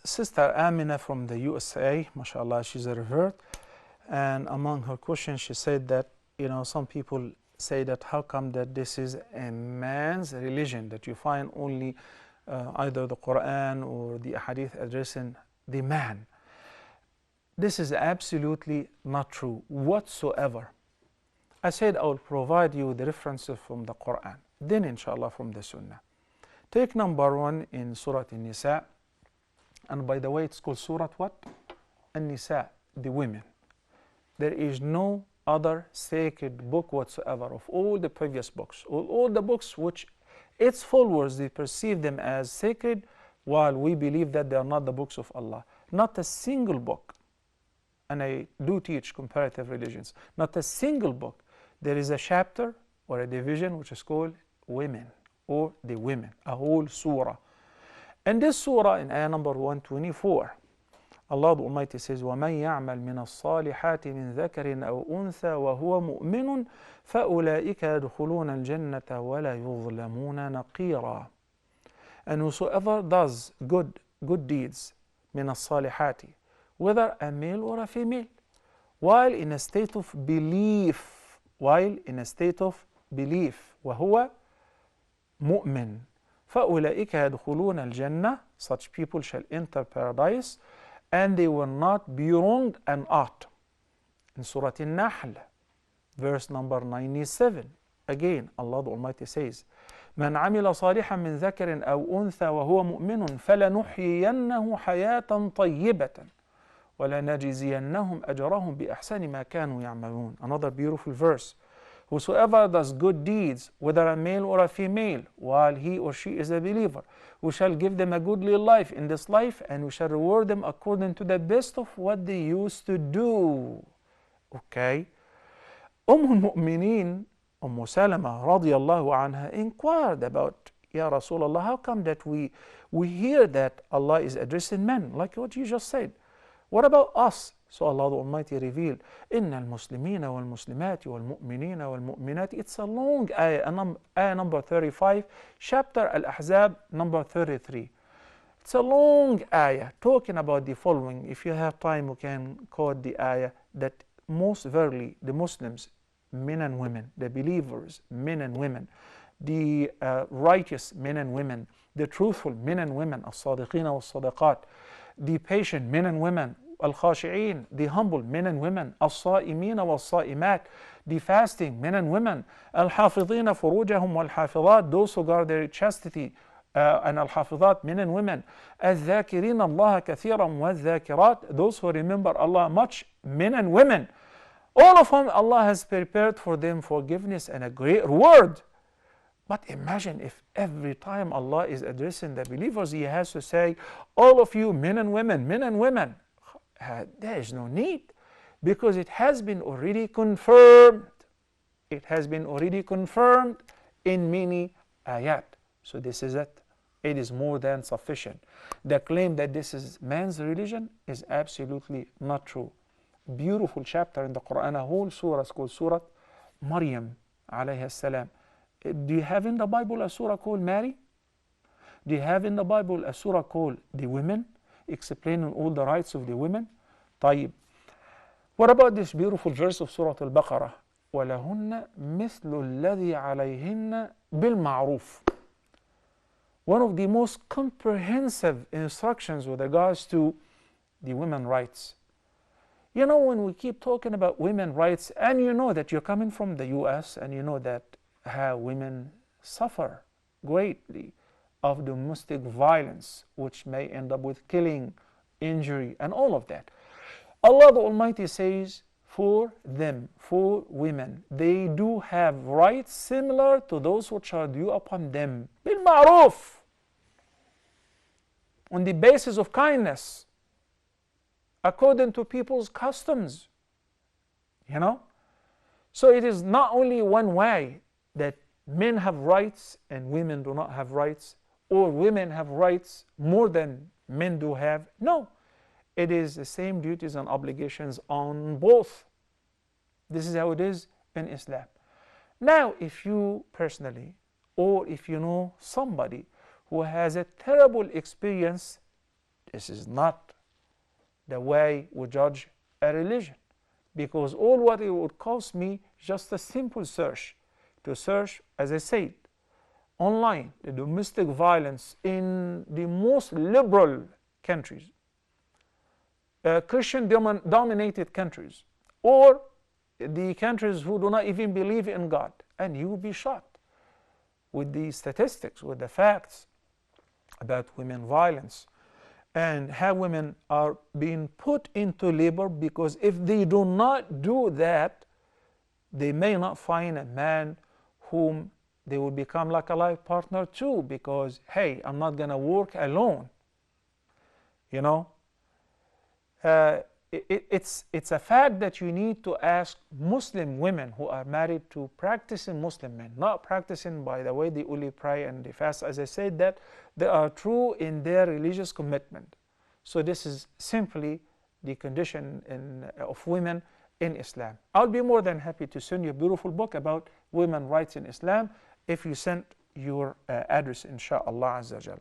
Sister Amina from the USA, mashallah, she's a revert. And among her questions, she said that, some people say that how come that this is a man's religion, that you find only either the Quran or the Hadith addressing the man. This is absolutely not true whatsoever. I said I will provide you the references from the Quran, then inshallah from the Sunnah. Take number one in Surah An-Nisa, and by the way, it's called Surah what? An-Nisa, the women. There is no other sacred book whatsoever of all the previous books, all the books which its followers, they perceive them as sacred, while we believe that they are not the books of Allah. Not a single book, and I do teach comparative religions, not a single book, there is a chapter or a division which is called women or the women, a whole surah. And this surah in ayah number 124, Allah the Almighty says, وَمَنْ يَعْمَلْ مِنَ الصَّالِحَاتِ مِنْ ذَكَرٍ أَوْ أُنْثَى وَهُوَ مُؤْمِنٌ فَأُولَٰئِكَ يَدْخُلُونَ الْجَنَّةَ وَلَا يُظْلَمُونَ نَقِيرًا. And whosoever does good deeds, مِنَ الصَّالِحَاتِ, whether a male or a female, while in a state of belief, وَهُوَ مُؤْمِن, فَأُولَٰئِكَ يَدْخُلُونَ الْجَنَّةِ, such people shall enter paradise, and they will not be wronged an ought. In Surah An-Nahl, verse number 97, again Allah the Almighty says, من عمل صالحا من ذكر أو أنثى وهو مؤمن فلنحيينه حياة طيبة وَلَنَجْزِيَنَّهُمْ أَجْرَهُمْ بِأَحْسَنِ مَا كَانُوا يَعْمَلُونَ. Another beautiful verse. Whosoever does good deeds, whether a male or a female, while he or she is a believer, we shall give them a goodly life in this life, and we shall reward them according to the best of what they used to do. Okay? al-Mu'mineen, Salama radiallahu anha, inquired about, Ya Rasulullah, how come that we hear that Allah is addressing men, like what you just said? What about us? So Allah the Almighty revealed, إِنَّ الْمُسْلِمِينَ وَالْمُسْلِمَاتِ وَالْمُؤْمِنِينَ وَالْمُؤْمِنَاتِ. It's a long ayah, ayah number 35, chapter Al-Ahzab, number 33. It's a long ayah talking about the following. If you have time, you can quote the ayah that most verily the Muslims, men and women, the believers, men and women, the righteous men and women, the truthful men and women, as-sadiqeen wal-sadaqat, the patient men and women, al-khashi'een, the humble men and women, as-sa'imeen wal-sa'imat, the fasting men and women, al-hafidheen furujahum wal-hafidhat, those who guard their chastity, and al-hafidhat, men and women, al-dhakirin Allah kathiran wal-dhakirat, those who remember Allah much, men and women. All of whom Allah has prepared for them forgiveness and a great reward. But imagine if every time Allah is addressing the believers, He has to say, all of you men and women, men and women. There is no need, because it has been already confirmed. It has been already confirmed in many ayat. So this is it. It is more than sufficient. The claim that this is man's religion is absolutely not true. Beautiful chapter in the Quran, a whole surah is called Surah Maryam alayhi salam. Do you have in the Bible a surah called Mary? Do you have in the Bible a surah called the women, explaining all the rights of the women? طيب. What about this beautiful verse of Surah Al-Baqarah? وَلَهُنَّ مِثْلُ الَّذِي عَلَيْهِنَّ بِالْمَعْرُوفِ. One of the most comprehensive instructions with regards to the women's rights. You know, when we keep talking about women's rights, and you know that you're coming from the US, and you know that how women suffer greatly of domestic violence, which may end up with killing, injury, and all of that. Allah the Almighty says, for them, for women, they do have rights similar to those which are due upon them. Bil ma'ruf, on the basis of kindness, according to people's customs. You know? So it is not only one way that men have rights and women do not have rights, or women have rights more than men do have. No, it is the same duties and obligations on both. This is how it is in Islam. Now, if you personally, or if you know somebody who has a terrible experience This is not the way we judge a religion, because all what it would cost me just a simple search, to search, as I said, online, the domestic violence in the most liberal countries, Christian dominated countries, or the countries who do not even believe in God, and you will be shocked with the statistics, with the facts about women violence, and how women are being put into labor, because if they do not do that, they may not find a man whom they will become like a life partner too, because hey, I'm not gonna work alone, you know. It's a fact that you need to ask Muslim women who are married to practicing Muslim men, not practicing by the way they only pray and they fast, as I said, that they are true in their religious commitment. So this is simply the condition of women in Islam. I'll be more than happy to send you a beautiful book about women's rights in Islam if you send your address, inshaAllah Azza wa Jal.